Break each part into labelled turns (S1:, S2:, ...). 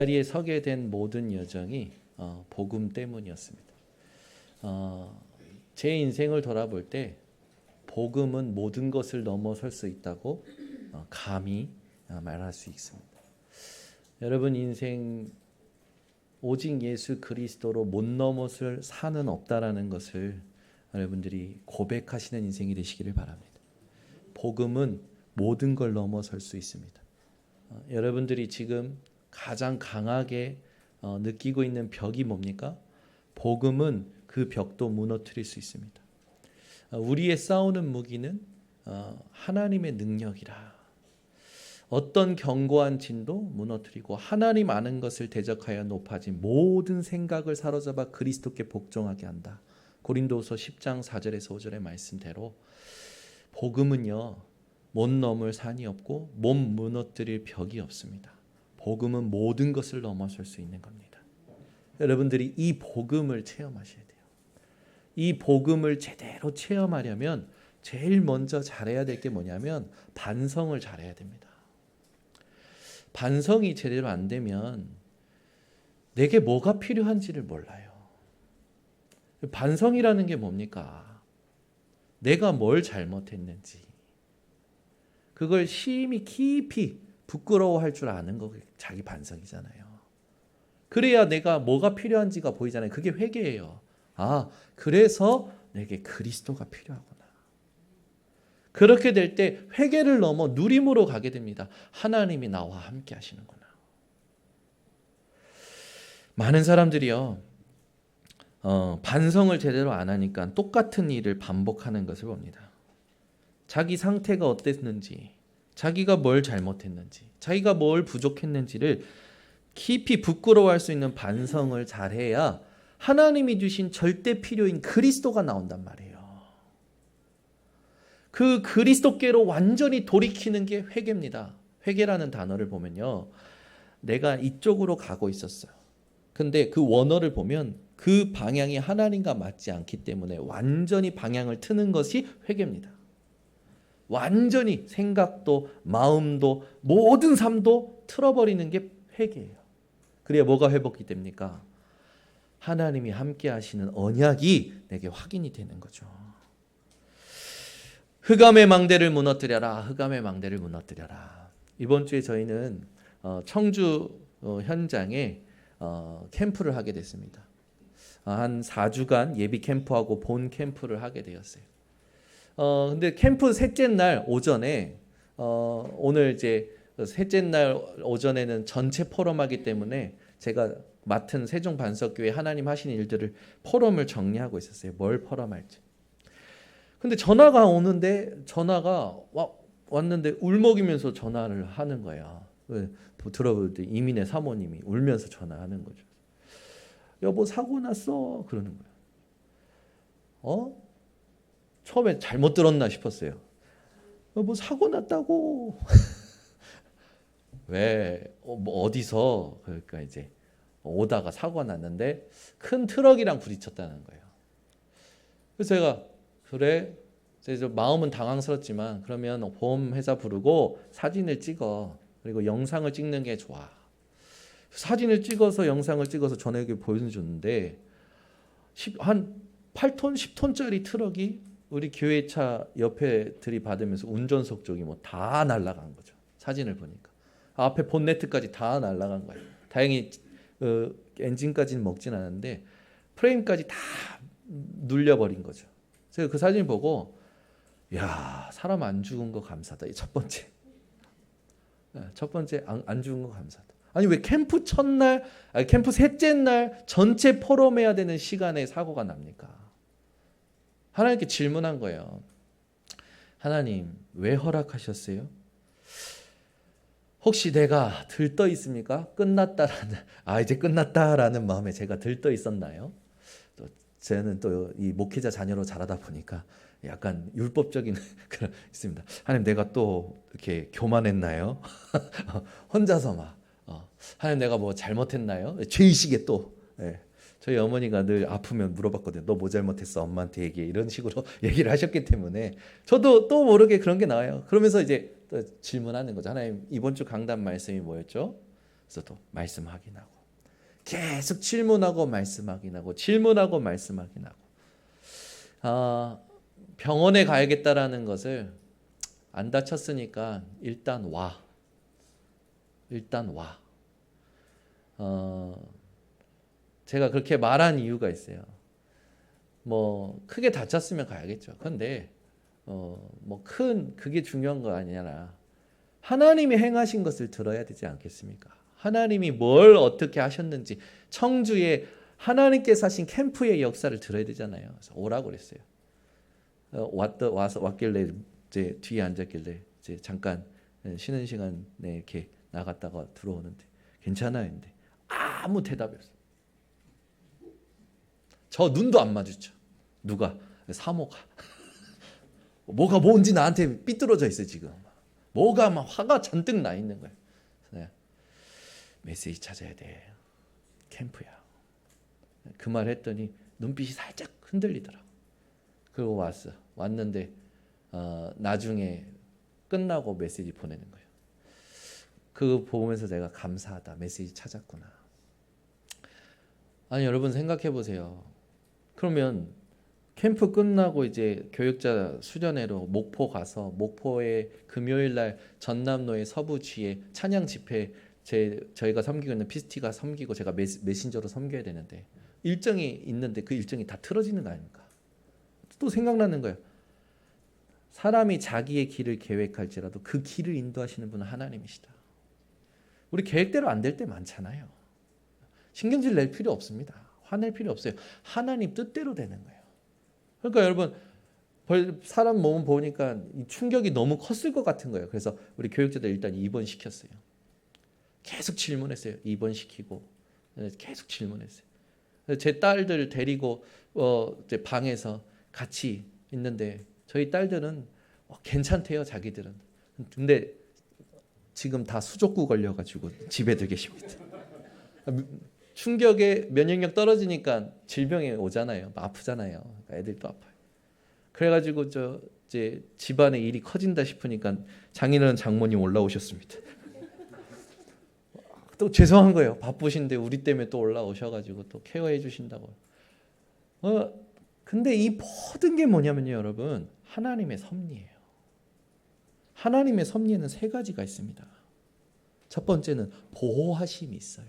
S1: 자리에 서게 된 모든 여정이 복음 때문이었습니다. 제 인생을 돌아볼 때 복음은 모든 것을 넘어설 수 있다고 감히 말할 수 있습니다. 여러분 인생 오직 예수 그리스도로 못 넘어설 산은 없다라는 것을 여러분들이 고백하시는 인생이 되시기를 바랍니다. 복음은 모든 걸 넘어설 수 있습니다. 여러분들이 지금 가장 강하게 느끼고 있는 벽이 뭡니까? 복음은 그 벽도 무너뜨릴 수 있습니다. 우리의 싸우는 무기는 하나님의 능력이라. 어떤 견고한 진도 무너뜨리고 하나님 아는 것을 대적하여 높아진 모든 생각을 사로잡아 그리스도께 복종하게 한다. 고린도후서 10장 4절에서 5절의 말씀대로 복음은요, 못 넘을 산이 없고 못 무너뜨릴 벽이 없습니다. 복음은 모든 것을 넘어설 수 있는 겁니다. 여러분들이 이 복음을 체험하셔야 돼요. 이 복음을 제대로 체험하려면 제일 먼저 잘해야 될 게 뭐냐면 반성을 잘해야 됩니다. 반성이 제대로 안 되면 내게 뭐가 필요한지를 몰라요. 반성이라는 게 뭡니까? 내가 뭘 잘못했는지 그걸 심히 깊이 부끄러워할 줄 아는 거 자기 반성이잖아요. 그래야 내가 뭐가 필요한지가 보이잖아요. 그게 회개예요. 아, 그래서 내게 그리스도가 필요하구나. 그렇게 될 때 회개를 넘어 누림으로 가게 됩니다. 하나님이 나와 함께 하시는구나. 많은 사람들이요, 반성을 제대로 안 하니까 똑같은 일을 반복하는 것을 봅니다. 자기 상태가 어땠는지, 자기가 뭘 잘못했는지, 자기가 뭘 부족했는지를 깊이 부끄러워할 수 있는 반성을 잘해야 하나님이 주신 절대 필요인 그리스도가 나온단 말이에요. 그 그리스도께로 완전히 돌이키는 게 회개입니다. 회개라는 단어를 보면요, 내가 이쪽으로 가고 있었어요. 근데 그 원어를 보면 그 방향이 하나님과 맞지 않기 때문에 완전히 방향을 트는 것이 회개입니다. 완전히 생각도 마음도 모든 삶도 틀어버리는 게 회개예요. 그래야 뭐가 회복이 됩니까? 하나님이 함께 하시는 언약이 내게 확인이 되는 거죠. 흑암의 망대를 무너뜨려라. 흑암의 망대를 무너뜨려라. 이번 주에 저희는 청주 현장에 캠프를 하게 됐습니다. 한 4주간 예비 캠프하고 본 캠프를 하게 되었어요. 근데 캠프 셋째 날 오전에 오늘 이제 셋째 날 오전에는 전체 포럼하기 때문에 제가 맡은 세종 반석교회 하나님 하시는 일들을 포럼을 정리하고 있었어요. 뭘 포럼할지. 근데 전화가 오는데 왔는데 울먹이면서 전화를 하는 거야. 들어볼 때 이민의 사모님이 울면서 전화하는 거죠. 여보 사고 났어 그러는 거야. 처음에 잘못 들었나 싶었어요. 여보 사고 났다고. 왜 어디서? 그러니까 이제 오다가 사고가 났는데 큰 트럭이랑 부딪혔다는 거예요. 그래서 제가 그래, 그래서 마음은 당황스럽지만 그러면 보험회사 부르고 사진을 찍어. 그리고 영상을 찍는 게 좋아. 사진을 찍어서 영상을 찍어서 전에게 보여줬는데 한 8톤, 10톤짜리 트럭이 우리 교회차 옆에 들이받으면서 운전석 쪽이 뭐 다 날아간 거죠. 사진을 보니까. 앞에 본네트까지 다 날아간 거예요. 다행히 엔진까지는 먹진 않았는데 프레임까지 다 눌려버린 거죠. 제가 그 사진 보고 야, 사람 안 죽은 거 감사다. 첫 번째 안 죽은 거 감사다. 아니 왜 캠프 첫날, 캠프 셋째 날 전체 포럼해야 되는 시간에 사고가 납니까? 하나님께 질문한 거예요. 하나님 왜 허락하셨어요? 혹시 내가 들떠 있습니까? 끝났다라는 이제 끝났다라는 마음에 제가 들떠 있었나요? 또 저는 또 이 목회자 자녀로 자라다 보니까 약간 율법적인 그런 있습니다. 하나님 내가 또 이렇게 교만했나요? 혼자서 막 하나님 내가 뭐 잘못했나요? 죄의식에 또 저희 어머니가 늘 아프면 물어봤거든요. 너 뭐 잘못했어? 엄마한테 얘기해. 이런 식으로 얘기를 하셨기 때문에 저도 또 모르게 그런 게 나와요. 그러면서 이제 또 질문하는 거죠. 하나님 이번 주 강단 말씀이 뭐였죠? 또 말씀 확인하고 계속 질문하고 말씀 확인하고 질문하고 말씀 확인하고 병원에 가야겠다라는 것을 안 다쳤으니까 일단 와. 제가 그렇게 말한 이유가 있어요. 뭐 크게 다쳤으면 가야겠죠. 근데 뭐 큰 그게 중요한 거 아니라 하나님이 행하신 것을 들어야 되지 않겠습니까? 하나님이 뭘 어떻게 하셨는지 청주에 하나님께서 하신 캠프의 역사를 들어야 되잖아요. 그래서 오라고 그랬어요. 왔길래 이제 뒤에 앉았길래 이제 잠깐 쉬는 시간에 이렇게 나갔다가 들어오는데 괜찮아요. 근데 아무 대답이 없어요. 저 눈도 안 마주쳐. 누가? 사모가. 뭐가 뭔지 나한테 삐뚤어져 있어 지금. 뭐가 막 화가 잔뜩 나 있는 거예요. 그래서 메시지 찾아야 돼. 캠프야. 그 말 했더니 눈빛이 살짝 흔들리더라고. 그리고 왔는데 나중에 끝나고 메시지 보내는 거예요. 그거 보면서 내가 감사하다. 메시지 찾았구나. 아니 여러분 생각해 보세요. 그러면 캠프 끝나고 이제 교육자 수련회로 목포 가서 목포에 금요일 날 전남로의 서부지에 찬양 집회 저희가 섬기고 있는 피스티가 섬기고 제가 메신저로 섬겨야 되는데 일정이 있는데 그 일정이 다 틀어지는 거 아닙니까? 또 생각나는 거예요. 사람이 자기의 길을 계획할지라도 그 길을 인도하시는 분은 하나님이시다. 우리 계획대로 안 될 때 많잖아요. 신경질 낼 필요 없습니다. 화낼 필요 없어요. 하나님 뜻대로 되는 거예요. 그러니까 여러분 사람 몸 보니까 충격이 너무 컸을 것 같은 거예요. 그래서 우리 교육자들 일단 입원시켰어요. 계속 질문했어요. 입원시키고 계속 질문했어요. 제 딸들 데리고 이제 방에서 같이 있는데 저희 딸들은 괜찮대요. 자기들은. 근데 지금 다 수족구 걸려가지고 집에들 계십니다. 충격에 면역력 떨어지니까 질병이 오잖아요. 아프잖아요. 그러니까 애들도 아파요. 그래가지고 이제 집안의 일이 커진다 싶으니까 장인어른 장모님 올라오셨습니다. 또 죄송한 거예요. 바쁘신데 우리 때문에 또 올라오셔가지고 또 케어해 주신다고. 근데 이 모든 게 뭐냐면요, 여러분 하나님의 섭리예요. 하나님의 섭리에는 세 가지가 있습니다. 첫 번째는 보호하심이 있어요.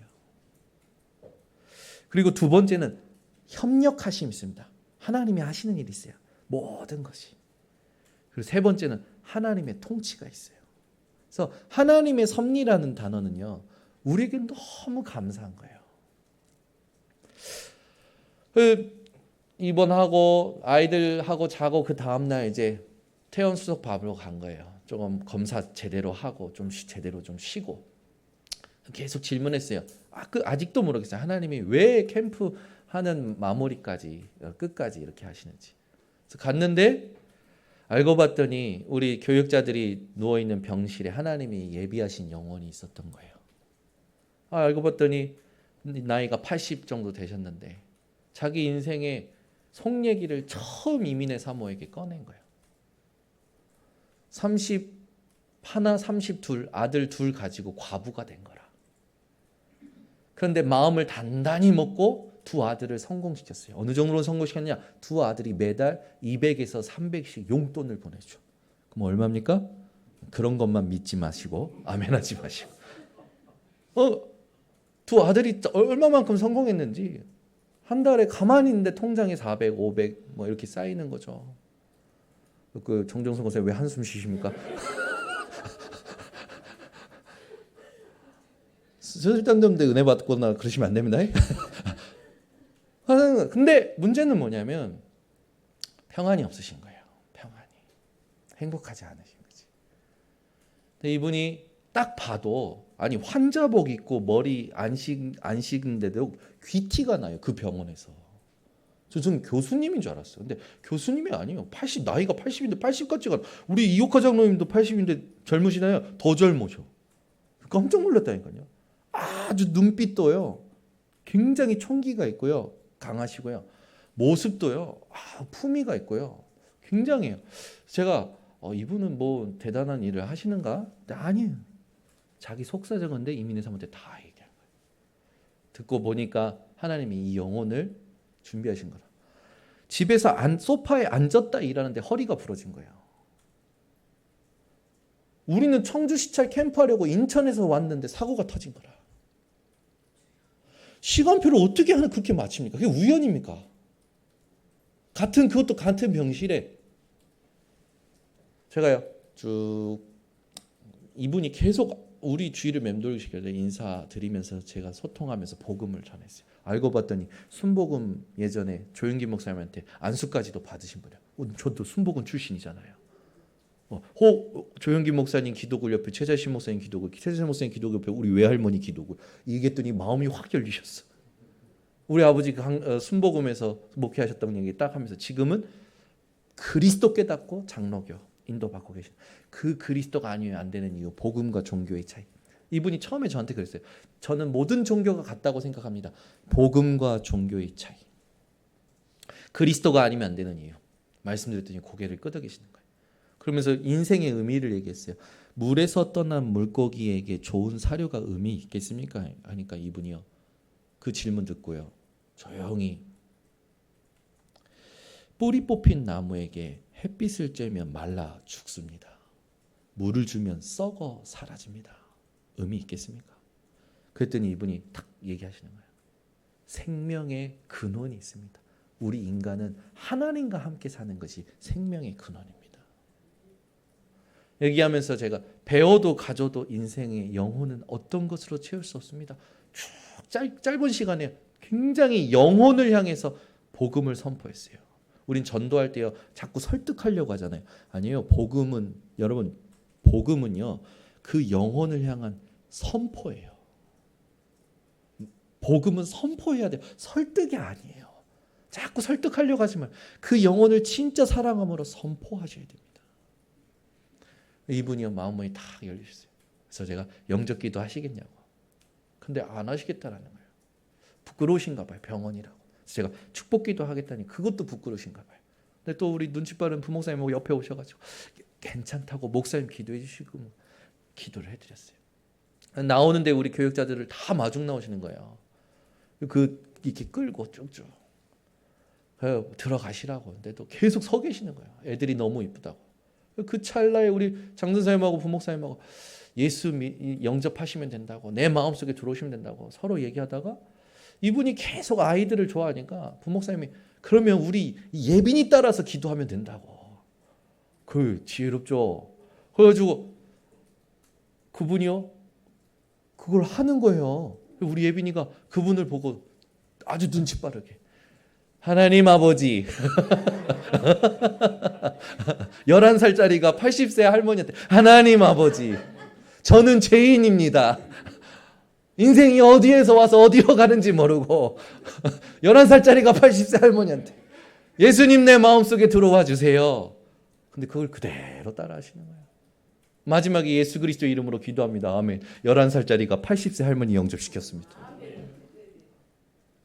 S1: 그리고 두 번째는 협력하심이 있습니다. 하나님이 하시는 일이 있어요. 모든 것이. 그리고 세 번째는 하나님의 통치가 있어요. 그래서 하나님의 섭리라는 단어는요, 우리에게 너무 감사한 거예요. 입원하고 아이들하고 자고 그 다음날 이제 퇴원 수속 밥으로 간 거예요. 조금 검사 제대로 하고 좀 제대로 좀 쉬고 계속 질문했어요. 아직도 모르겠어요. 하나님이 왜 캠프 하는 마무리까지 끝까지 이렇게 하시는지. 그래서 갔는데 알고 봤더니 우리 교육자들이 누워 있는 병실에 하나님이 예비하신 영혼이 있었던 거예요. 알고 봤더니 나이가 80 정도 되셨는데 자기 인생의 속 얘기를 처음 이민의 사모에게 꺼낸 거예요. 31, 32 아들 둘 가지고 과부가 된 거라. 그런데 마음을 단단히 먹고 두 아들을 성공시켰어요. 어느 정도로 성공시켰냐? 두 아들이 매달 200에서 300씩 용돈을 보내줘. 그럼 얼마입니까? 그런 것만 믿지 마시고 아멘하지 마시고. 두 아들이 얼마만큼 성공했는지 한 달에 가만히 있는데 통장에 400, 500 뭐 이렇게 쌓이는 거죠. 그 정정선 선생 왜 한숨 쉬십니까? 쓸데없는데 은혜 받거나 그러시면 안 됩니다. 근데 문제는 뭐냐면 평안이 없으신 거예요. 평안이. 행복하지 않으신 거지. 근데 이분이 딱 봐도 아니 환자복 입고 머리 안 씻는데도 귀티가 나요. 그 병원에서. 저는 교수님인 줄 알았어요. 근데 교수님이 아니에요. 나이가 80인데 80 같지가 않아. 우리 이옥화 장로님도 80인데 젊으시나요? 더 젊으셔. 깜짝 놀랐다니까요. 아주 눈빛도요. 굉장히 총기가 있고요. 강하시고요. 모습도요. 품위가 있고요. 굉장해요. 제가 이분은 뭐 대단한 일을 하시는가? 근데 아니에요. 자기 속사정인데 이민희 사모한테 다 얘기하는 듣고 보니까 하나님이 이 영혼을 준비하신 거라. 집에서 소파에 앉았다 일하는데 허리가 부러진 거예요. 우리는 청주 시찰 캠프하려고 인천에서 왔는데 사고가 터진 거라. 시간표를 어떻게 하나 그렇게 맞춥니까? 그게 우연입니까? 그것도 같은 병실에 제가요 쭉 이분이 계속 우리 주위를 맴돌시켜서 인사드리면서 제가 소통하면서 복음을 전했어요. 알고 봤더니 순복음 예전에 조영기 목사님한테 안수까지도 받으신 분이에요. 저도 순복음 출신이잖아요. 조영기 목사님 기도글 옆에 최자신 목사님 기도글, 최자신 목사님 기도글 옆에 우리 외할머니 기도글. 얘기했더니 마음이 확 열리셨어. 우리 아버지 순복음에서 목회하셨던 얘기 딱 하면서 지금은 그리스도 깨닫고 장로교 인도받고 계신 그 그리스도가 아니면 안 되는 이유, 복음과 종교의 차이. 이분이 처음에 저한테 그랬어요. 저는 모든 종교가 같다고 생각합니다. 복음과 종교의 차이. 그리스도가 아니면 안 되는 이유. 말씀드렸더니 고개를 끄덕이시는 거예요. 그러면서 인생의 의미를 얘기했어요. 물에서 떠난 물고기에게 좋은 사료가 의미 있겠습니까? 하니까 이분이요. 그 질문 듣고요. 조용히 뿌리 뽑힌 나무에게 햇빛을 쬐면 말라 죽습니다. 물을 주면 썩어 사라집니다. 의미 있겠습니까? 그랬더니 이분이 탁 얘기하시는 거예요. 생명의 근원이 있습니다. 우리 인간은 하나님과 함께 사는 것이 생명의 근원입니다. 얘기하면서 제가 배워도 가져도 인생의 영혼은 어떤 것으로 채울 수 없습니다. 쭉 짧은 시간에 굉장히 영혼을 향해서 복음을 선포했어요. 우린 전도할 때요 자꾸 설득하려고 하잖아요. 아니에요. 여러분 복음은요 그 영혼을 향한 선포예요. 복음은 선포해야 돼요. 설득이 아니에요. 자꾸 설득하려고 하지 말고 그 영혼을 진짜 사랑함으로 선포하셔야 됩니다. 이분이요 마음문이 다 열리셨어요. 그래서 제가 영접기도 하시겠냐고. 근데 안 하시겠다라는 거예요. 부끄러우신가 봐요. 병원이라고. 그래서 제가 축복기도 하겠다니 그것도 부끄러우신가 봐요. 근데 또 우리 눈치 빠른 부목사님 옆에 오셔가지고 괜찮다고 목사님 기도해 주시고 기도를 해드렸어요. 나오는데 우리 교육자들을 다 마중 나오시는 거예요. 이렇게 끌고 쭉쭉 들어가시라고. 근데 또 계속 서 계시는 거예요. 애들이 너무 이쁘다고. 그 찰나에 우리 장선사님하고 부목사님하고 예수 영접하시면 된다고, 내 마음속에 들어오시면 된다고 서로 얘기하다가 이분이 계속 아이들을 좋아하니까 부목사님이 그러면 우리 예빈이 따라서 기도하면 된다고. 그 지혜롭죠. 그래가지고 그분이요 그걸 하는 거예요. 우리 예빈이가 그분을 보고 아주 눈치 빠르게 하나님 아버지 11살짜리가 80세 할머니한테 하나님 아버지 저는 죄인입니다. 인생이 어디에서 와서 어디로 가는지 모르고 11살짜리가 80세 할머니한테 예수님 내 마음속에 들어와 주세요. 근데 그걸 그대로 따라 하시는 거예요. 마지막에 예수 그리스도 이름으로 기도합니다. 아멘. 11살짜리가 80세 할머니 영접시켰습니다.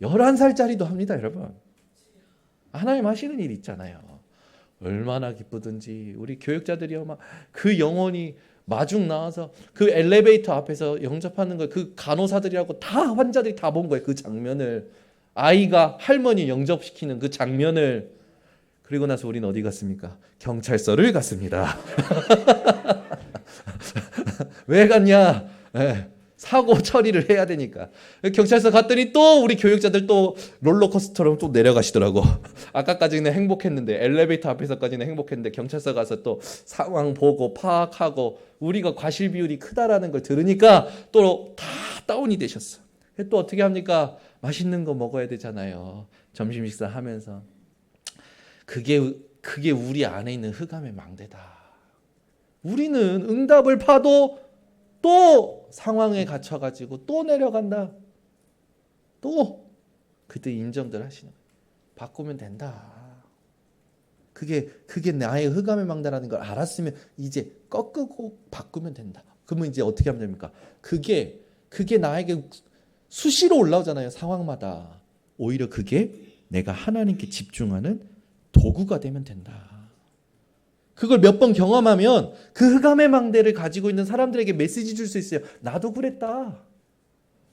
S1: 11살짜리도 합니다, 여러분. 하나님 하시는 일 있잖아요. 얼마나 기쁘든지 우리 교육자들이요 막 그 영혼이 마중 나와서 그 엘리베이터 앞에서 영접하는 거 그 간호사들이라고 다 환자들이 다 본 거예요. 그 장면을 아이가 할머니 영접시키는 그 장면을. 그리고 나서 우리는 어디 갔습니까? 경찰서를 갔습니다. 왜 갔냐? 사고 처리를 해야 되니까. 경찰서 갔더니 또 우리 교육자들 또 롤러코스터로 또 내려가시더라고. 아까까지는 행복했는데 엘리베이터 앞에서까지는 행복했는데 경찰서 가서 또 상황 보고 파악하고 우리가 과실 비율이 크다라는 걸 들으니까 또 다 다운이 되셨어. 또 어떻게 합니까? 맛있는 거 먹어야 되잖아요. 점심 식사하면서. 그게 우리 안에 있는 흑암의 망대다. 우리는 응답을 파도 또 상황에 갇혀가지고 또 내려간다. 또 그때 인정들 하시는 거예요. 바꾸면 된다. 그게 나의 흑암의 망대라는 걸 알았으면 이제 꺾고 바꾸면 된다. 그러면 이제 어떻게 하면 됩니까? 그게 나에게 수시로 올라오잖아요. 상황마다. 오히려 그게 내가 하나님께 집중하는 도구가 되면 된다. 그걸 몇 번 경험하면 그 흑암의 망대를 가지고 있는 사람들에게 메시지 줄 수 있어요. 나도 그랬다.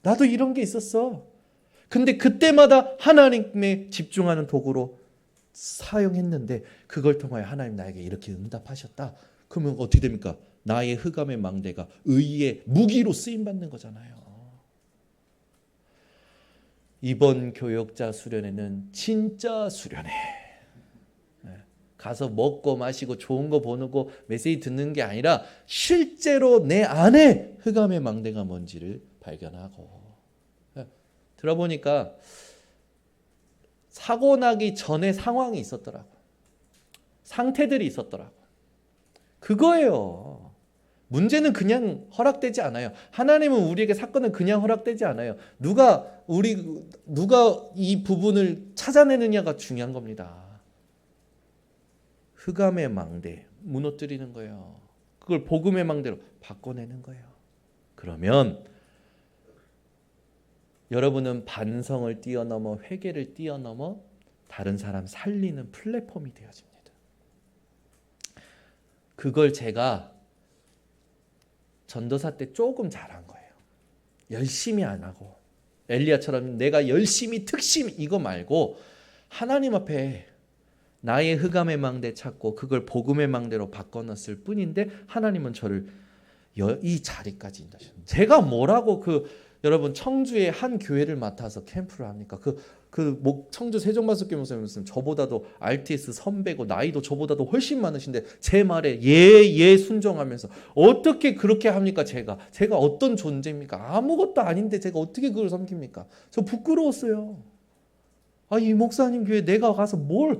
S1: 나도 이런 게 있었어. 근데 그때마다 하나님에 집중하는 도구로 사용했는데 그걸 통하여 하나님 나에게 이렇게 응답하셨다. 그러면 어떻게 됩니까? 나의 흑암의 망대가 의의 무기로 쓰임받는 거잖아요. 이번 교역자 수련회는 진짜 수련회. 가서 먹고 마시고 좋은 거 보는 거 메시지 듣는 게 아니라 실제로 내 안에 흑암의 망대가 뭔지를 발견하고. 들어보니까 사고 나기 전에 상황이 있었더라고. 상태들이 있었더라고. 그거예요. 문제는 그냥 허락되지 않아요. 하나님은 우리에게 사건은 그냥 허락되지 않아요. 누가 이 부분을 찾아내느냐가 중요한 겁니다. 흑암의 망대 무너뜨리는 거예요. 그걸 복음의 망대로 바꿔내는 거예요. 그러면 여러분은 반성을 뛰어넘어 회개를 뛰어넘어 다른 사람 살리는 플랫폼이 되어집니다. 그걸 제가 전도사 때 조금 잘한 거예요. 열심히 안 하고 엘리야처럼 내가 열심히 특심 이거 말고 하나님 앞에 나의 흑암의 망대 찾고 그걸 복음의 망대로 바꿔놨을 뿐인데 하나님은 저를 이 자리까지 인도하셨어요. 제가 뭐라고 여러분 청주의 한 교회를 맡아서 캠프를 합니까? 청주 세종만석교 목사님 저보다도 RTS 선배고 나이도 저보다도 훨씬 많으신데 제 말에 예 순종하면서 어떻게 그렇게 합니까? 제가 어떤 존재입니까? 아무것도 아닌데 제가 어떻게 그걸 섬깁니까? 저 부끄러웠어요. 이 목사님 교회 내가 가서 뭘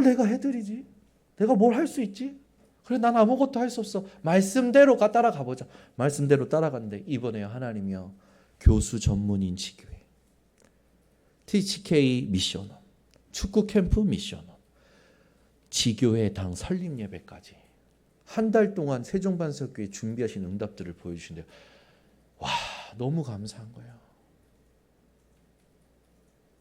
S1: 내가 해드리지? 내가 뭘 할 수 있지? 그래 난 아무것도 할 수 없어. 말씀대로 따라가 보자. 말씀대로 따라갔는데 이번에요 하나님이요 교수 전문인 지교회, TCK 미션원, 축구 캠프 미션원, 지교회 당 설립 예배까지 한 달 동안 세종반석교회 준비하신 응답들을 보여주신대요. 와 너무 감사한 거예요.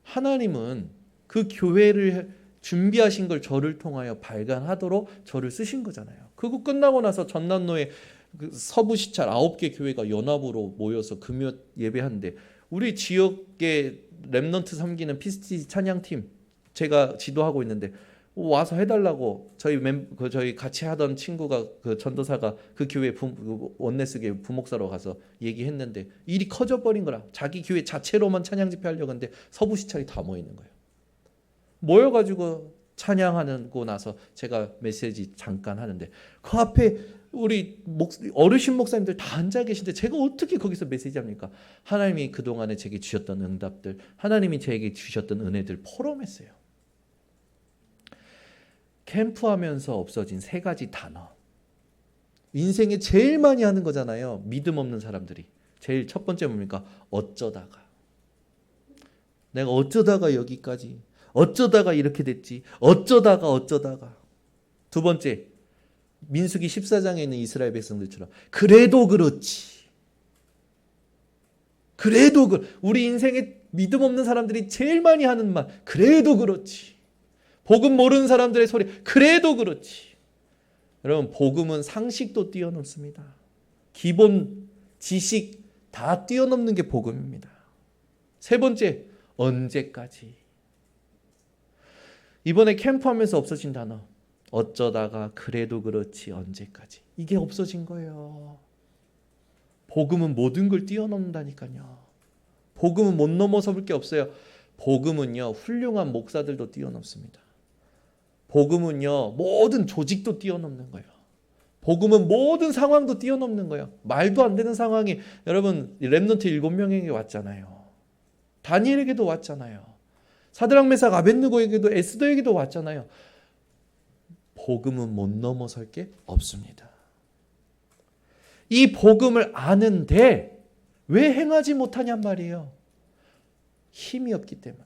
S1: 하나님은 그 교회를 준비하신 걸 저를 통하여 발견하도록 저를 쓰신 거잖아요. 그거 끝나고 나서 전남로에 서부 시찰 9개 교회가 연합으로 모여서 금요 예배하는데 우리 지역의 렘넌트 섬기는 피스티 찬양팀 제가 지도하고 있는데 와서 해달라고 저희 같이 하던 친구가 전도사가 그 교회 원내스계 부목사로 가서 얘기했는데 일이 커져버린 거라. 자기 교회 자체로만 찬양 집회 하려고 했는데 서부 시찰이 다 모이는 거예요. 모여가지고 찬양하고 나서 제가 메시지 잠깐 하는데 그 앞에 우리 어르신 목사님들 다 앉아 계신데 제가 어떻게 거기서 메시지 합니까? 하나님이 그동안에 제게 주셨던 응답들, 하나님이 제게 주셨던 은혜들 포럼했어요. 캠프하면서 없어진 3가지 단어. 인생에 제일 많이 하는 거잖아요. 믿음 없는 사람들이. 제일 첫 번째 뭡니까? 어쩌다가. 내가 어쩌다가 여기까지. 어쩌다가 이렇게 됐지. 어쩌다가. 두 번째, 민수기 14장에 있는 이스라엘 백성들처럼 그래도 그렇지. 우리 인생에 믿음 없는 사람들이 제일 많이 하는 말. 그래도 그렇지. 복음 모르는 사람들의 소리. 그래도 그렇지. 여러분 복음은 상식도 뛰어넘습니다. 기본 지식 다 뛰어넘는 게 복음입니다. 세 번째, 언제까지. 이번에 캠프하면서 없어진 단어. 어쩌다가 그래도 그렇지 언제까지. 이게 없어진 거예요. 복음은 모든 걸 뛰어넘는다니까요. 복음은 못 넘어설 게 없어요. 복음은요 훌륭한 목사들도 뛰어넘습니다. 복음은요 모든 조직도 뛰어넘는 거예요. 복음은 모든 상황도 뛰어넘는 거예요. 말도 안 되는 상황이 여러분 렘넌트 7명에게 왔잖아요. 다니엘에게도 왔잖아요. 사드락 메삭 아벳느고에게도 에스더에게도 왔잖아요. 복음은 못 넘어설 게 없습니다. 이 복음을 아는데 왜 행하지 못하냔 말이에요. 힘이 없기 때문에.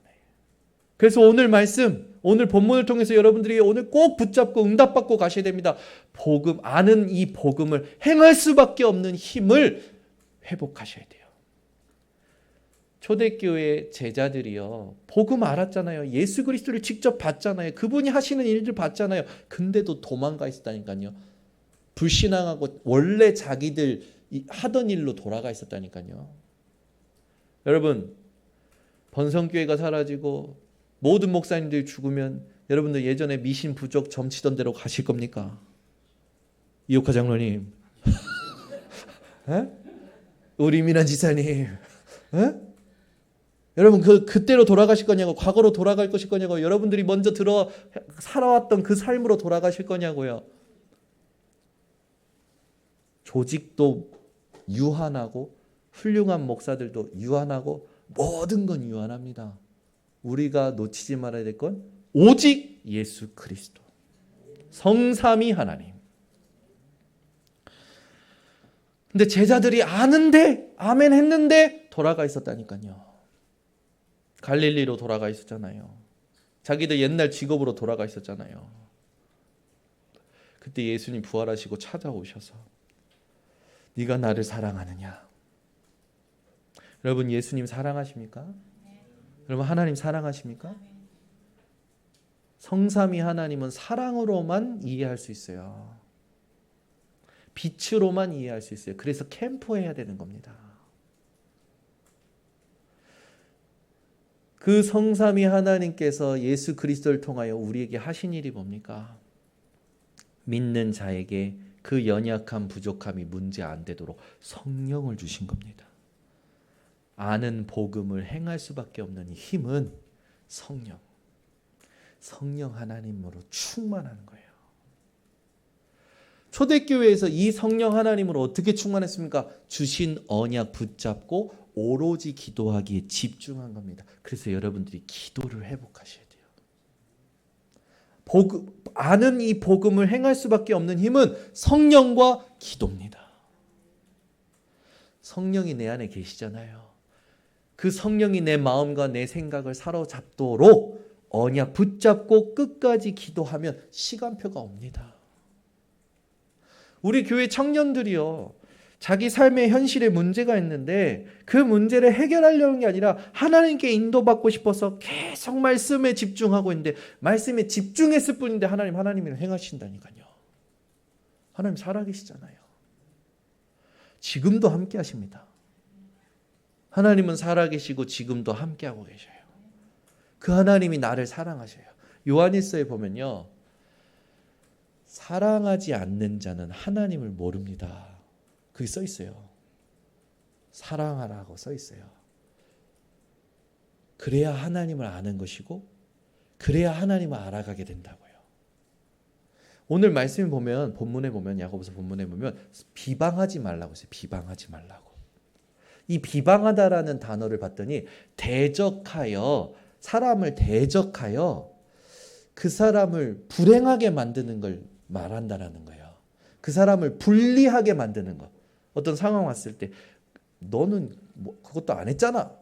S1: 그래서 오늘 말씀, 오늘 본문을 통해서 여러분들이 오늘 꼭 붙잡고 응답받고 가셔야 됩니다. 복음, 아는 이 복음을 행할 수밖에 없는 힘을 회복하셔야 돼요. 초대교회 제자들이요. 복음 알았잖아요. 예수 그리스도를 직접 봤잖아요. 그분이 하시는 일들 봤잖아요. 근데도 도망가 있었다니까요. 불신앙하고 원래 자기들 하던 일로 돌아가 있었다니까요. 여러분 번성교회가 사라지고 모든 목사님들이 죽으면 여러분들 예전에 미신 부족 점치던 대로 가실 겁니까? 이옥화 장로님, 우리 이민환 지사님, 여러분 그때로 돌아가실 거냐고, 과거로 돌아갈 것일 거냐고, 여러분들이 먼저 살아왔던 그 삶으로 돌아가실 거냐고요. 조직도 유한하고 훌륭한 목사들도 유한하고 모든 건 유한합니다. 우리가 놓치지 말아야 될 건 오직 예수 그리스도, 성삼위 하나님. 근데 제자들이 아는데 아멘 했는데 돌아가 있었다니까요. 갈릴리로 돌아가 있었잖아요. 자기들 옛날 직업으로 돌아가 있었잖아요. 그때 예수님 부활하시고 찾아오셔서 네가 나를 사랑하느냐? 여러분, 예수님 사랑하십니까? 여러분, 하나님 사랑하십니까? 성삼위 하나님은 사랑으로만 이해할 수 있어요. 빛으로만 이해할 수 있어요. 그래서 캠프해야 되는 겁니다. 그 성삼위 하나님께서 예수 그리스도를 통하여 우리에게 하신 일이 뭡니까? 믿는 자에게 그 연약함, 부족함이 문제 안 되도록 성령을 주신 겁니다. 아는 복음을 행할 수밖에 없는 이 힘은 성령 하나님으로 충만하는 거예요. 초대교회에서 이 성령 하나님으로 어떻게 충만했습니까? 주신 언약 붙잡고 오로지 기도하기에 집중한 겁니다. 그래서 여러분들이 기도를 회복하셔야 돼요. 아는 이 복음을 행할 수밖에 없는 힘은 성령과 기도입니다. 성령이 내 안에 계시잖아요. 그 성령이 내 마음과 내 생각을 사로잡도록 언약 붙잡고 끝까지 기도하면 시간표가 옵니다. 우리 교회 청년들이요, 자기 삶의 현실에 문제가 있는데 그 문제를 해결하려는 게 아니라 하나님께 인도받고 싶어서 계속 말씀에 집중하고 있는데, 말씀에 집중했을 뿐인데 하나님이 행하신다니까요. 하나님 살아계시잖아요. 지금도 함께 하십니다. 하나님은 살아계시고 지금도 함께하고 계셔요. 그 하나님이 나를 사랑하셔요. 요한일서에 보면요, 사랑하지 않는 자는 하나님을 모릅니다. 그게 써 있어요. 사랑하라고 써 있어요. 그래야 하나님을 아는 것이고, 그래야 하나님을 알아가게 된다고요. 오늘 말씀에 보면, 본문에 보면, 야고보서 본문에 보면 비방하지 말라고 했어요. 비방하지 말라고. 이 비방하다라는 단어를 봤더니 사람을 대적하여 그 사람을 불행하게 만드는 걸 말한다라는 거예요. 그 사람을 불리하게 만드는 거. 어떤 상황 왔을 때 너는 그것도 안 했잖아,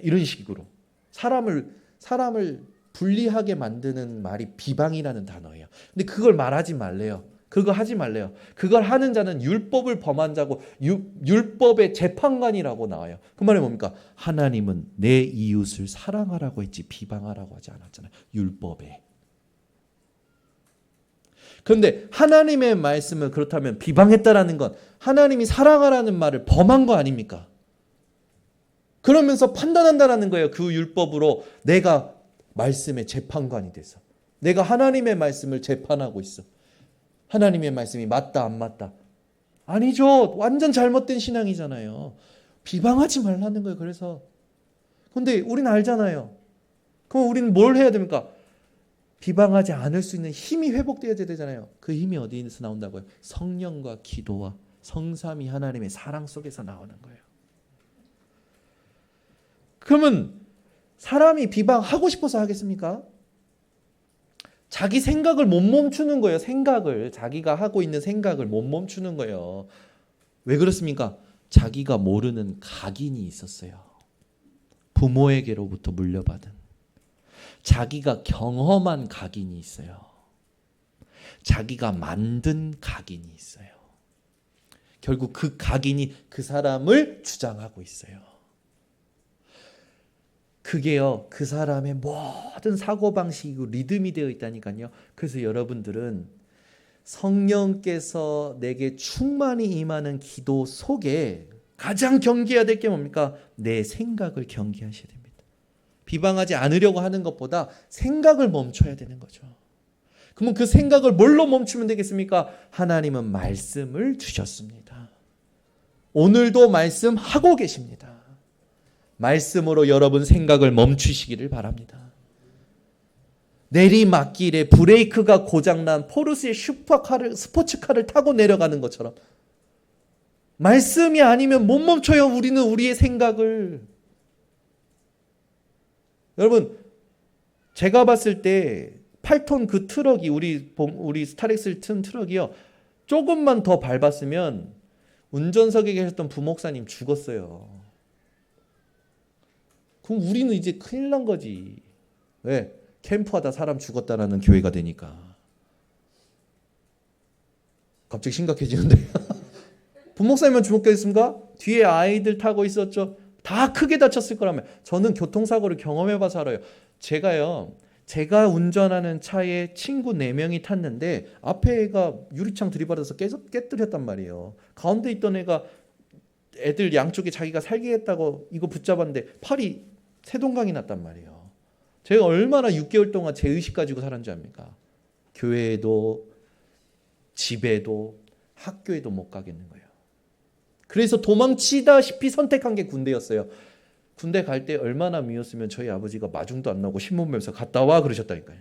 S1: 이런 식으로 사람을 불리하게 만드는 말이 비방이라는 단어예요. 근데 그걸 말하지 말래요. 그거 하지 말래요. 그걸 하는 자는 율법을 범한 자고 율법의 재판관이라고 나와요. 그 말이 뭡니까? 하나님은 내 이웃을 사랑하라고 했지 비방하라고 하지 않았잖아요. 율법에. 그런데 하나님의 말씀을 그렇다면 비방했다라는 건 하나님이 사랑하라는 말을 범한 거 아닙니까? 그러면서 판단한다라는 거예요. 그 율법으로 내가 말씀의 재판관이 돼서 내가 하나님의 말씀을 재판하고 있어. 하나님의 말씀이 맞다 안 맞다. 아니죠. 완전 잘못된 신앙이잖아요. 비방하지 말라는 거예요. 그래서 근데 우리는 알잖아요. 그럼 우리는 뭘 해야 됩니까? 비방하지 않을 수 있는 힘이 회복되어야 되잖아요. 그 힘이 어디에서 나온다고요? 성령과 기도와 성삼위 하나님의 사랑 속에서 나오는 거예요. 그러면 사람이 비방하고 싶어서 하겠습니까? 자기 생각을 못 멈추는 거예요. 자기가 하고 있는 생각을 못 멈추는 거예요. 왜 그렇습니까? 자기가 모르는 각인이 있었어요. 부모에게로부터 물려받은 자기가 경험한 각인이 있어요. 자기가 만든 각인이 있어요. 결국 그 각인이 그 사람을 주장하고 있어요. 그게요, 그 사람의 모든 사고방식이고 리듬이 되어 있다니까요. 그래서 여러분들은 성령께서 내게 충만히 임하는 기도 속에 가장 경계해야 될 게 뭡니까? 내 생각을 경계하셔야 됩니다. 비방하지 않으려고 하는 것보다 생각을 멈춰야 되는 거죠. 그러면 그 생각을 뭘로 멈추면 되겠습니까? 하나님은 말씀을 주셨습니다. 오늘도 말씀하고 계십니다. 말씀으로 여러분 생각을 멈추시기를 바랍니다. 내리막길에 브레이크가 고장난 포르쉐 스포츠카를 타고 내려가는 것처럼 말씀이 아니면 못 멈춰요. 우리는 우리의 생각을. 여러분, 제가 봤을 때 8톤 그 트럭이 우리 스타렉스를 튼 트럭이요. 조금만 더 밟았으면 운전석에 계셨던 부목사님 죽었어요. 그럼 우리는 이제 큰일 난 거지. 왜? 캠프하다 사람 죽었다라는 교회가 되니까. 갑자기 심각해지는데. 부목사님만 주목했습니까? 뒤에 아이들 타고 있었죠. 다 크게 다쳤을 거라면. 저는 교통사고를 경험해봐서 알아요. 제가 운전하는 차에 친구 4명이 탔는데 앞에 애가 유리창 들이받아서 깨뜨렸단 말이에요. 가운데 있던 애가 애들 양쪽에 자기가 살기겠다고 이거 붙잡았는데 팔이 세동강이 났단 말이에요. 제가 얼마나 6개월 동안 죄의식 가지고 살았는지 압니까? 교회에도 집에도 학교에도 못 가겠는 거예요. 그래서 도망치다시피 선택한 게 군대였어요. 군대 갈 때 얼마나 미웠으면 저희 아버지가 마중도 안 나고 신문 보면서 갔다 와 그러셨다니까요.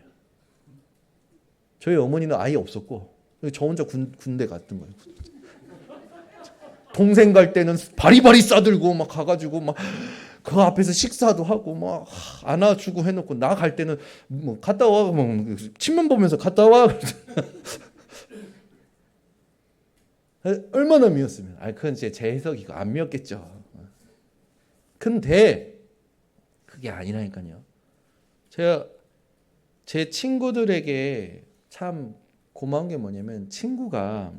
S1: 저희 어머니는 아예 없었고 저 혼자 군대 갔던 거예요. 동생 갈 때는 바리바리 싸들고 막 가가지고 막 그 앞에서 식사도 하고 막 안아주고 해놓고 나 갈 때는 뭐 갔다 와 뭐 신문 보면서 갔다 와 얼마나 미웠으면. 그건 제 해석이고 안 미웠겠죠. 근데 그게 아니라니까요. 제가 제 친구들에게 참 고마운 게 뭐냐면 친구가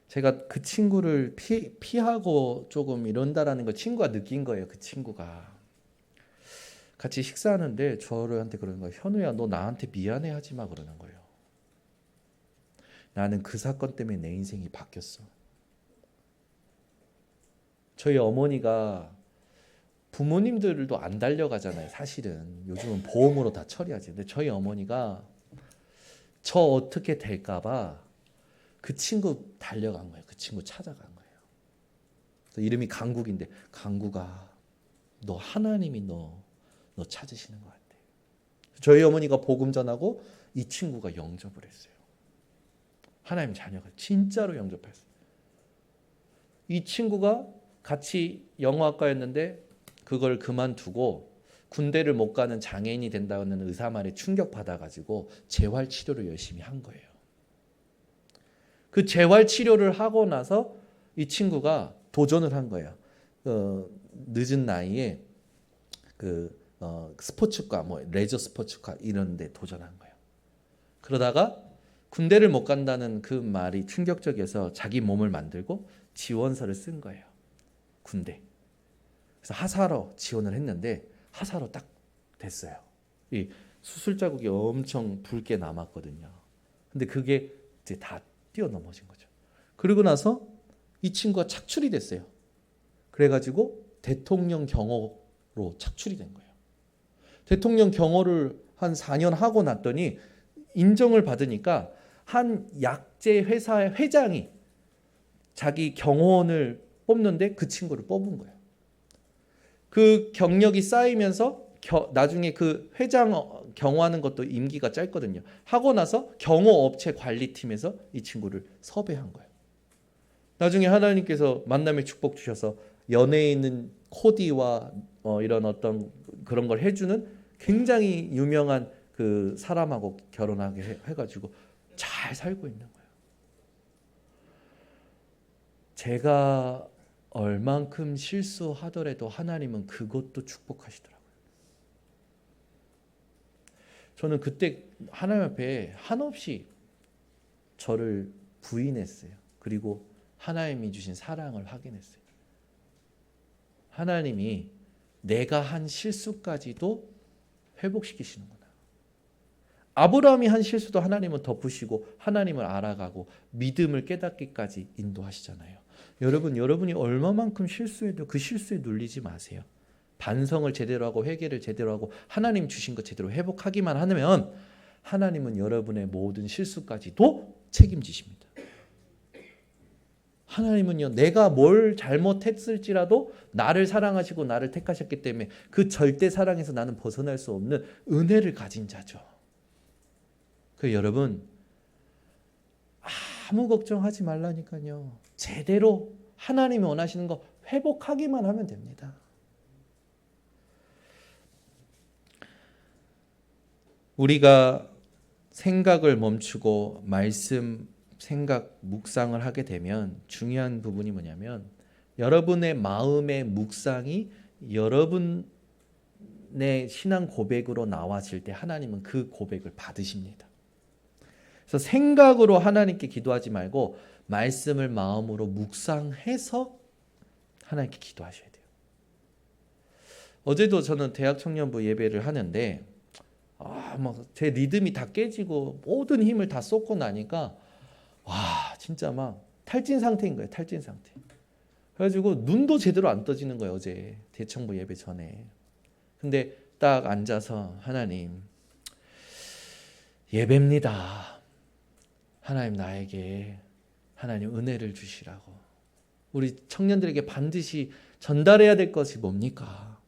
S1: 제가 그 친구를 피하고 조금 이런다라는 걸 친구가 느낀 거예요. 그 친구가 같이 식사하는데 저한테 그러는 거예요. 현우야, 너 나한테 미안해 하지 마 그러는 거예요. 나는 그 사건 때문에 내 인생이 바뀌었어. 저희 어머니가 부모님들도 안 달려가잖아요. 사실은 요즘은 보험으로 다 처리하지. 근데 저희 어머니가 저 어떻게 될까봐 그 친구 달려간 거예요. 그 친구 찾아간 거예요. 이름이 강국인데 강국아, 너 하나님이 너 찾으시는 것 같아. 저희 어머니가 복음 전하고 이 친구가 영접을 했어요. 하나님 자녀가 진짜로 영접했어요. 이 친구가 같이 영어학과였는데 그걸 그만두고 군대를 못 가는 장애인이 된다는 의사 말에 충격받아가지고 재활치료를 열심히 한 거예요. 그 재활치료를 하고 나서 이 친구가 도전을 한 거예요. 늦은 나이에 스포츠과, 레저 스포츠과 이런 데 도전한 거예요. 그러다가 군대를 못 간다는 그 말이 충격적이어서 자기 몸을 만들고 지원서를 쓴 거예요. 군대. 그래서 하사로 지원을 했는데 하사로 딱 됐어요. 이 수술 자국이 엄청 붉게 남았거든요. 근데 그게 이제 다 뛰어넘어진 거죠. 그리고 나서 이 친구가 착출이 됐어요. 그래가지고 대통령 경호로 착출이 된 거예요. 대통령 경호를 한 4년 하고 났더니 인정을 받으니까 한 약제 회사의 회장이 자기 경호원을 뽑는데 그 친구를 뽑은 거예요. 그 경력이 쌓이면서 나중에 그 회장 경호하는 것도 임기가 짧거든요. 하고 나서 경호업체 관리팀에서 이 친구를 섭외한 거예요. 나중에 하나님께서 만남의 축복 주셔서 연예에 있는 코디와 이런 어떤 그런 걸 해주는 굉장히 유명한 그 사람하고 결혼하게 해가지고 잘 살고 있는 거예요. 제가 얼만큼 실수하더라도 하나님은 그것도 축복하시더라고요. 저는 그때 하나님 앞에 한없이 저를 부인했어요. 그리고 하나님이 주신 사랑을 확인했어요. 하나님이 내가 한 실수까지도 회복시키시는구나. 아브라함이 한 실수도 하나님은 덮으시고 하나님을 알아가고 믿음을 깨닫기까지 인도하시잖아요. 여러분이 얼마만큼 실수해도 그 실수에 눌리지 마세요. 반성을 제대로 하고 회개를 제대로 하고 하나님 주신 것 제대로 회복하기만 하면 하나님은 여러분의 모든 실수까지도 책임지십니다. 하나님은요, 내가 뭘 잘못했을지라도 나를 사랑하시고 나를 택하셨기 때문에 그 절대 사랑에서 나는 벗어날 수 없는 은혜를 가진 자죠. 그 여러분, 아무 걱정하지 말라니까요. 제대로 하나님이 원하시는 거 회복하기만 하면 됩니다. 우리가 생각을 멈추고 말씀, 생각, 묵상을 하게 되면 중요한 부분이 뭐냐면 여러분의 마음의 묵상이 여러분의 신앙 고백으로 나와질 때 하나님은 그 고백을 받으십니다. 그래서 생각으로 하나님께 기도하지 말고 말씀을 마음으로 묵상해서 하나님께 기도하셔야 돼요. 어제도 저는 대학 청년부 예배를 하는데 막 제 리듬이 다 깨지고 모든 힘을 다 쏟고 나니까 와 진짜 막 탈진 상태인 거예요. 탈진 상태. 그래가지고 눈도 제대로 안 떠지는 거예요. 어제 대청부 예배 전에. 근데 딱 앉아서 하나님 예배입니다. 하나님 나에게 하나님 은혜를 주시라고. 우리 청년들에게 반드시 전달해야 될 것이 뭡니까?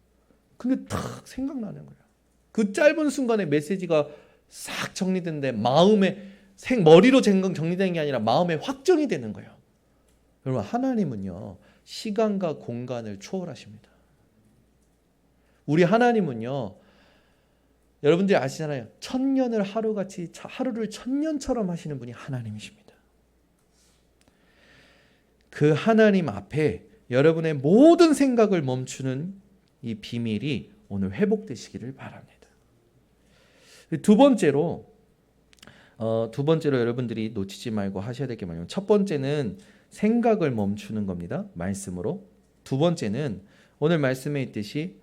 S1: 근데 탁 생각나는 거예요. 그 짧은 순간에 메시지가 싹 정리되는데 마음에 머리로 정리되는 게 아니라 마음에 확정이 되는 거예요. 여러분 하나님은요 시간과 공간을 초월하십니다. 우리 하나님은요 여러분들이 아시잖아요. 천년을 하루같이 하루를 천년처럼 하시는 분이 하나님이십니다. 그 하나님 앞에 여러분의 모든 생각을 멈추는 이 비밀이 오늘 회복되시기를 바랍니다. 두 번째로 여러분들이 놓치지 말고 하셔야 될 게 뭐냐면 첫 번째는 생각을 멈추는 겁니다. 말씀으로. 두 번째는 오늘 말씀에 있듯이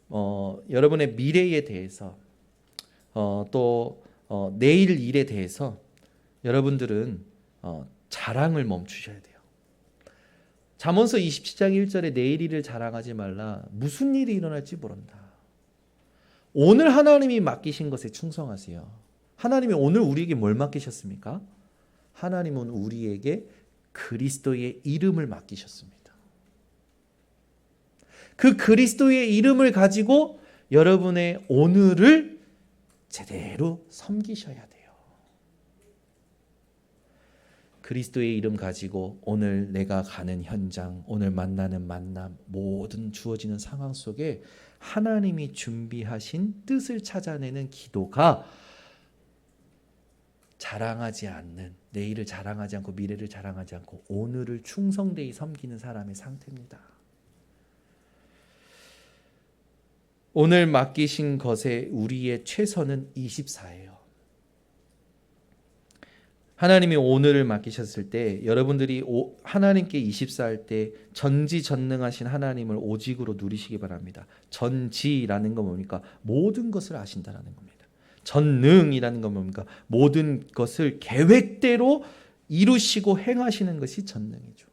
S1: 여러분의 미래에 대해서 또 내일 일에 대해서 여러분들은 자랑을 멈추셔야 돼요. 잠언서 27장 1절에 내일 일을 자랑하지 말라. 무슨 일이 일어날지 모른다. 오늘 하나님이 맡기신 것에 충성하세요. 하나님이 오늘 우리에게 뭘 맡기셨습니까? 하나님은 우리에게 그리스도의 이름을 맡기셨습니다. 그 그리스도의 이름을 가지고 여러분의 오늘을 제대로 섬기셔야 돼요. 그리스도의 이름 가지고 오늘 내가 가는 현장, 오늘 만나는 만남, 모든 주어지는 상황 속에 하나님이 준비하신 뜻을 찾아내는 기도가 자랑하지 않는, 내일을 자랑하지 않고 미래를 자랑하지 않고 오늘을 충성되이 섬기는 사람의 상태입니다. 오늘 맡기신 것에 우리의 최선은 24예요. 하나님이 오늘을 맡기셨을 때 여러분들이 하나님께 24할 때 전지전능하신 하나님을 오직으로 누리시기 바랍니다. 전지라는 건 뭡니까? 모든 것을 아신다라는 겁니다. 전능이라는 건 뭡니까? 모든 것을 계획대로 이루시고 행하시는 것이 전능이죠.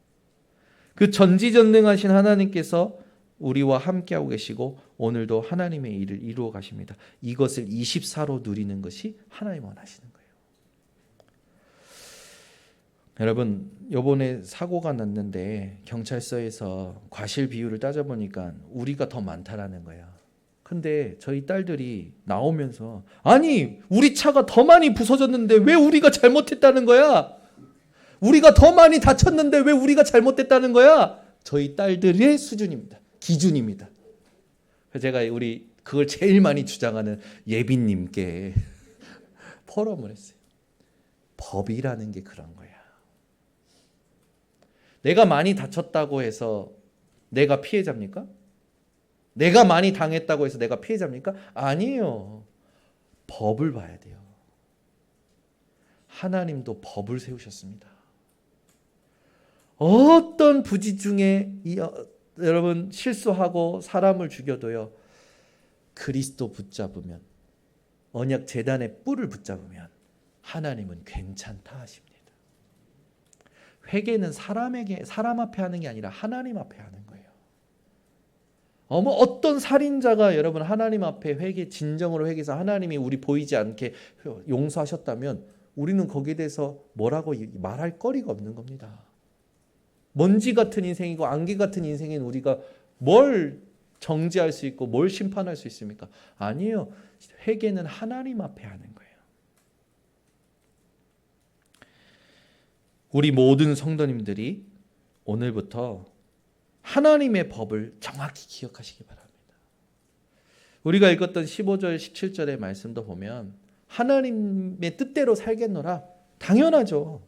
S1: 그 전지전능하신 하나님께서 우리와 함께하고 계시고 오늘도 하나님의 일을 이루어 가십니다. 이것을 24로 누리는 것이 하나님 원하시는 거예요. 여러분, 이번에 사고가 났는데 경찰서에서 과실 비율을 따져보니까 우리가 더 많다라는 거야. 근데 저희 딸들이 나오면서 아니 우리 차가 더 많이 부서졌는데 왜 우리가 잘못했다는 거야? 우리가 더 많이 다쳤는데 왜 우리가 잘못했다는 거야? 저희 딸들의 수준입니다. 기준입니다. 그래서 제가 그걸 제일 많이 주장하는 예빈님께 포럼을 했어요. 법이라는 게 그런 거야. 내가 많이 다쳤다고 해서 내가 피해자입니까? 내가 많이 당했다고 해서 내가 피해자입니까? 아니에요. 법을 봐야 돼요. 하나님도 법을 세우셨습니다. 어떤 부지 중에 여러분 실수하고 사람을 죽여도요. 그리스도 붙잡으면 언약 제단의 뿔을 붙잡으면 하나님은 괜찮다 하십니다. 회개는 사람 앞에 하는 게 아니라 하나님 앞에 하는 거예요. 어떤 살인자가 여러분 하나님 앞에 진정으로 회개해서 하나님이 우리 보이지 않게 용서하셨다면 우리는 거기에 대해서 뭐라고 말할 거리가 없는 겁니다. 먼지 같은 인생이고 안개 같은 인생인 우리가 뭘 정죄할 수 있고 뭘 심판할 수 있습니까? 아니에요. 회개는 하나님 앞에 하는 거예요. 우리 모든 성도님들이 오늘부터 하나님의 법을 정확히 기억하시기 바랍니다. 우리가 읽었던 15절, 17절의 말씀도 보면 하나님의 뜻대로 살겠노라. 당연하죠.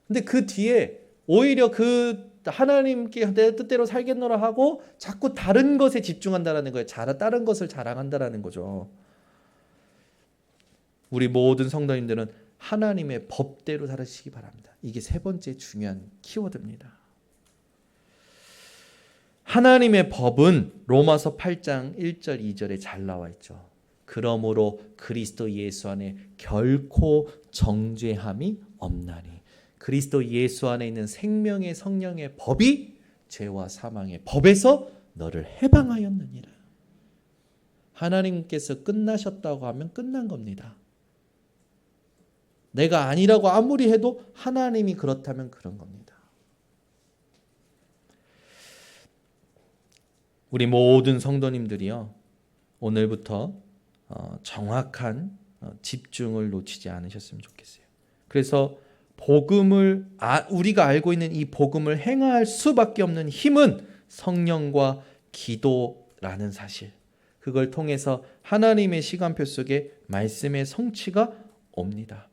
S1: 근데 그 뒤에 오히려 그 하나님께 뜻대로 살겠노라 하고 자꾸 다른 것에 집중한다는 거예요. 다른 것을 자랑한다는 거죠. 우리 모든 성도님들은 하나님의 법대로 살으시기 바랍니다. 이게 세 번째 중요한 키워드입니다. 하나님의 법은 로마서 8장 1절 2절에 잘 나와 있죠. 그러므로 그리스도 예수 안에 결코 정죄함이 없나니 그리스도 예수 안에 있는 생명의 성령의 법이 죄와 사망의 법에서 너를 해방하였느니라. 하나님께서 끝나셨다고 하면 끝난 겁니다. 내가 아니라고 아무리 해도 하나님이 그렇다면 그런 겁니다. 우리 모든 성도님들이요, 오늘부터 정확한 집중을 놓치지 않으셨으면 좋겠어요. 그래서 복음을 우리가 알고 있는 이 복음을 행할 수밖에 없는 힘은 성령과 기도라는 사실. 그걸 통해서 하나님의 시간표 속에 말씀의 성취가 옵니다.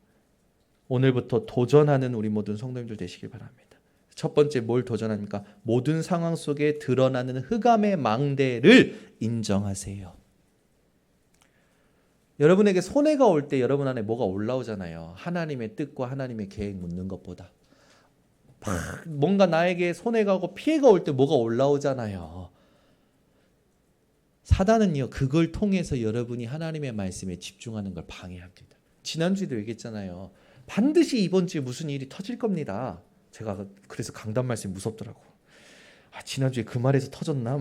S1: 오늘부터 도전하는 우리 모든 성도님들 되시길 바랍니다. 첫 번째 뭘 도전합니까? 모든 상황 속에 드러나는 흑암의 망대를 인정하세요. 여러분에게 손해가 올 때 여러분 안에 뭐가 올라오잖아요. 하나님의 뜻과 하나님의 계획 묻는 것보다 뭔가 나에게 손해가 오고 피해가 올 때 뭐가 올라오잖아요. 사단은요, 그걸 통해서 여러분이 하나님의 말씀에 집중하는 걸 방해합니다. 지난주에도 얘기했잖아요. 반드시 이번 주에 무슨 일이 터질 겁니다. 제가 그래서 강단 말씀이 무섭더라고. 지난주에 그 말에서 터졌나?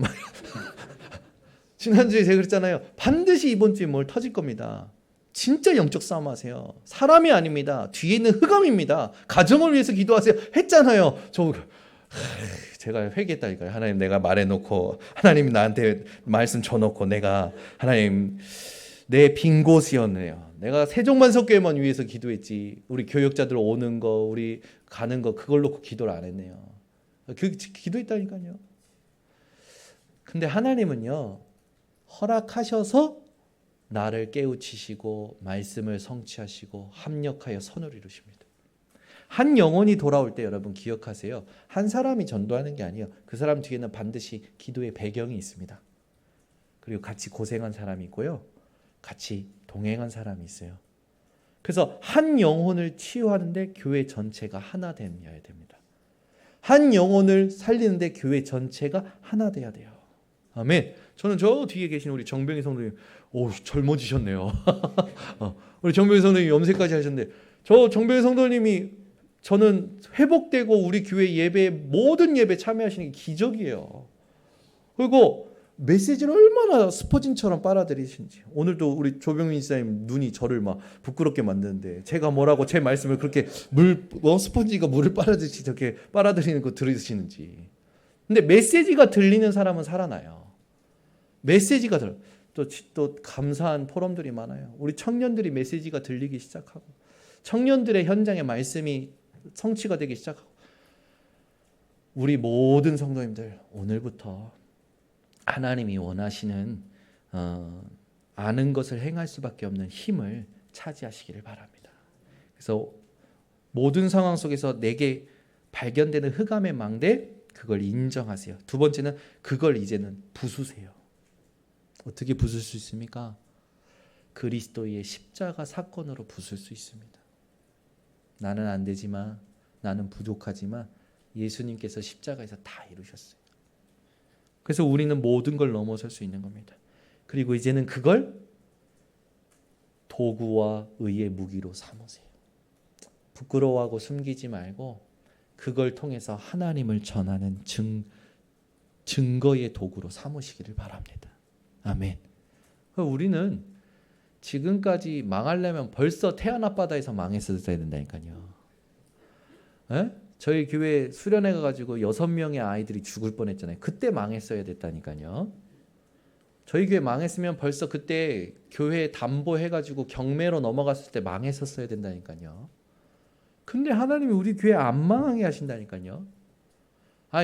S1: 지난주에 제가 그랬잖아요. 반드시 이번 주에 뭘 터질 겁니다. 진짜 영적 싸움 하세요. 사람이 아닙니다. 뒤에 있는 흑암입니다. 가정을 위해서 기도하세요. 했잖아요. 제가 회개했다니까요. 하나님, 내가 말해놓고 하나님이 나한테 말씀 줘놓고 내가 하나님 내 빈 곳이었네요. 내가 세종만석교회만 위해서 기도했지 우리 교역자들 오는 거 우리 가는 거 그걸 놓고 기도를 안 했네요. 기도했다니까요. 근데 하나님은요, 허락하셔서 나를 깨우치시고 말씀을 성취하시고 합력하여 선을 이루십니다. 한 영혼이 돌아올 때 여러분 기억하세요. 한 사람이 전도하는 게 아니에요. 그 사람 뒤에는 반드시 기도의 배경이 있습니다. 그리고 같이 고생한 사람이 있고요. 같이 동행한 사람이 있어요. 그래서 한 영혼을 치유하는데 교회 전체가 하나 되어야 됩니다. 한 영혼을 살리는데 교회 전체가 하나 돼야 돼요. 아멘. 저는 저 뒤에 계신 우리 정병희 성도님, 젊어지셨네요. 우리 정병희 성도님 염색까지 하셨는데, 저 정병희 성도님이 저는 회복되고 우리 교회 예배 모든 예배 참여하시는 게 기적이에요. 그리고 메시지를 얼마나 스포진처럼 빨아들이시는지. 오늘도 우리 조병민 지사님 눈이 저를 막 부끄럽게 만드는데 제가 뭐라고 제 말씀을 그렇게 스펀지가 물을 빨아들이듯이 저렇게 빨아들이는 거 들으시는지. 근데 메시지가 들리는 사람은 살아나요. 메시지가 또 감사한 포럼들이 많아요. 우리 청년들이 메시지가 들리기 시작하고 청년들의 현장에 말씀이 성취가 되기 시작하고 우리 모든 성도님들 오늘부터 하나님이 원하시는 아는 것을 행할 수밖에 없는 힘을 차지하시기를 바랍니다. 그래서 모든 상황 속에서 내게 발견되는 흑암의 망대 그걸 인정하세요. 두 번째는 그걸 이제는 부수세요. 어떻게 부술 수 있습니까? 그리스도의 십자가 사건으로 부술 수 있습니다. 나는 안 되지만 나는 부족하지만 예수님께서 십자가에서 다 이루셨어요. 그래서 우리는 모든 걸 넘어설 수 있는 겁니다. 그리고 이제는 그걸 도구와 의의 무기로 삼으세요. 부끄러워하고 숨기지 말고 그걸 통해서 하나님을 전하는 증거의 도구로 삼으시기를 바랍니다. 아멘. 우리는 지금까지 망하려면 벌써 태안 앞바다에서 망했어야 된다니까요. 에? 저희 교회 수련회 가가지고 6명의 아이들이 죽을 뻔했잖아요. 그때 망했어야 됐다니까요. 저희 교회 망했으면 벌써 그때 교회 담보해가지고 경매로 넘어갔을 때 망했었어야 된다니까요. 근데 하나님이 우리 교회 안 망하게 하신다니까요.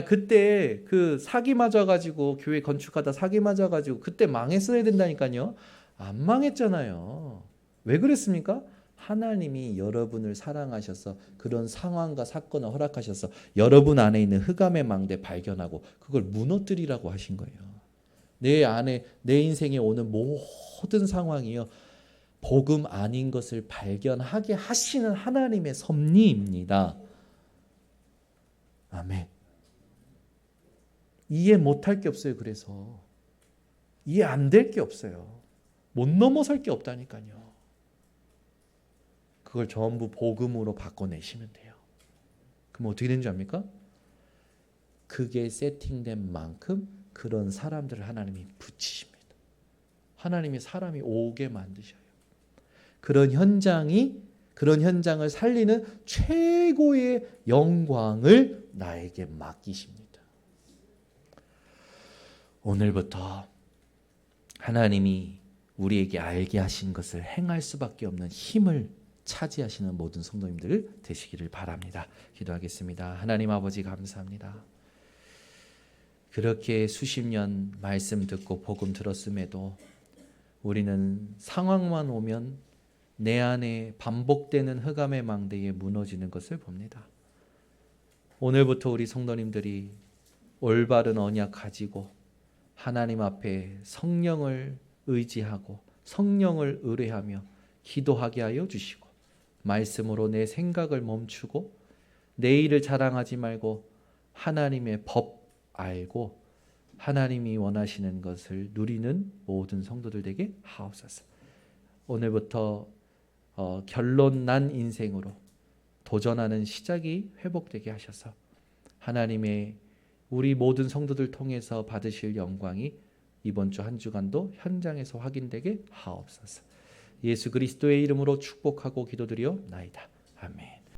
S1: 그때 그 사기 맞아가지고 교회 건축하다 사기 맞아가지고 그때 망했어야 된다니까요. 안 망했잖아요. 왜 그랬습니까? 하나님이 여러분을 사랑하셔서 그런 상황과 사건을 허락하셔서 여러분 안에 있는 흑암의 망대 발견하고 그걸 무너뜨리라고 하신 거예요. 내 안에 내 인생에 오는 모든 상황이요, 복음 아닌 것을 발견하게 하시는 하나님의 섭리입니다. 아멘. 이해 못할 게 없어요. 그래서 이해 안 될 게 없어요. 못 넘어설 게 없다니까요. 그걸 전부 복음으로 바꿔내시면 돼요. 그럼 어떻게 되는지 압니까? 그게 세팅된 만큼 그런 사람들을 하나님이 붙이십니다. 하나님이 사람이 오게 만드셔요. 그런 현장을 살리는 최고의 영광을 나에게 맡기십니다. 오늘부터 하나님이 우리에게 알게 하신 것을 행할 수밖에 없는 힘을 차지하시는 모든 성도님들 되시기를 바랍니다. 기도하겠습니다. 하나님 아버지 감사합니다. 그렇게 수십 년 말씀 듣고 복음 들었음에도 우리는 상황만 오면 내 안에 반복되는 흑암의 망대에 무너지는 것을 봅니다. 오늘부터 우리 성도님들이 올바른 언약 가지고 하나님 앞에 성령을 의지하고 성령을 의뢰하며 기도하게 하여 주시고, 말씀으로 내 생각을 멈추고 내 일을 자랑하지 말고 하나님의 법 알고 하나님이 원하시는 것을 누리는 모든 성도들 되게 하옵소서. 오늘부터 결론 난 인생으로 도전하는 시작이 회복되게 하셔서 하나님의 우리 모든 성도들 통해서 받으실 영광이 이번 주 한 주간도 현장에서 확인되게 하옵소서. 예수 그리스도의 이름으로 축복하고 기도드리옵나이다. 아멘.